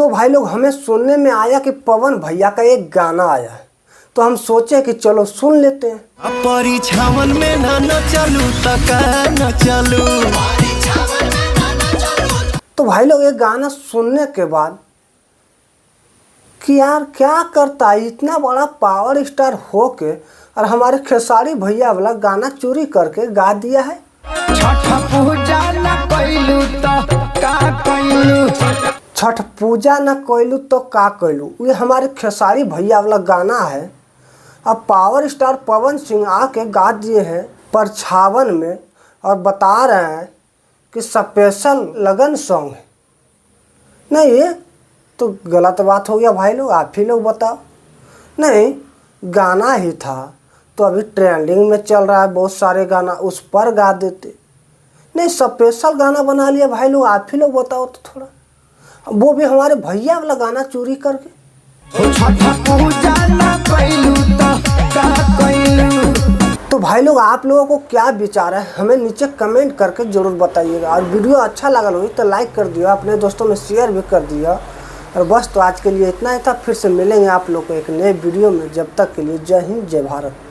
तो भाई लोग हमें सुनने में आया कि पवन भैया का एक गाना आया है, तो हम सोचे कि चलो सुन लेते हैं। परिछावन में न चलू तका न चलू। तो भाई लोग ये गाना सुनने के बाद कि यार क्या करता है, इतना बड़ा पावर स्टार हो के और हमारे खेसारी भैया वाला गाना चोरी करके गा दिया है। छठ पूजा न कैलू तो का कैलू। छठ पूजा न कैलू तो का कैलू, ये हमारे खेसारी भैया वाला गाना है। अब पावर स्टार पवन सिंह आके गा दिए हैं परछावन में और बता रहे हैं कि स्पेशल लगन सॉन्ग है। नहीं, ये तो गलत बात हो गया भाई लोग, आप ही लोग बताओ। नहीं, गाना ही था तो अभी ट्रेंडिंग में चल रहा है, बहुत सारे गाना उस पर गा देते। नहीं, स्पेशल गाना बना लिया भाई लोग, आप ही लोग बताओ तो थोड़ा, वो भी हमारे भैया वाला गाना चोरी करके। छठ पूजा न कैलू तो का कैलू। तो भाई लोग आप लोगों को क्या विचार है हमें नीचे कमेंट करके ज़रूर बताइएगा। और वीडियो अच्छा लगा होगी तो लाइक कर दिया, अपने दोस्तों में शेयर भी कर दिया। और बस तो आज के लिए इतना ही था, फिर से मिलेंगे आप लोग को एक नए वीडियो में। जब तक के लिए जय हिंद जय भारत।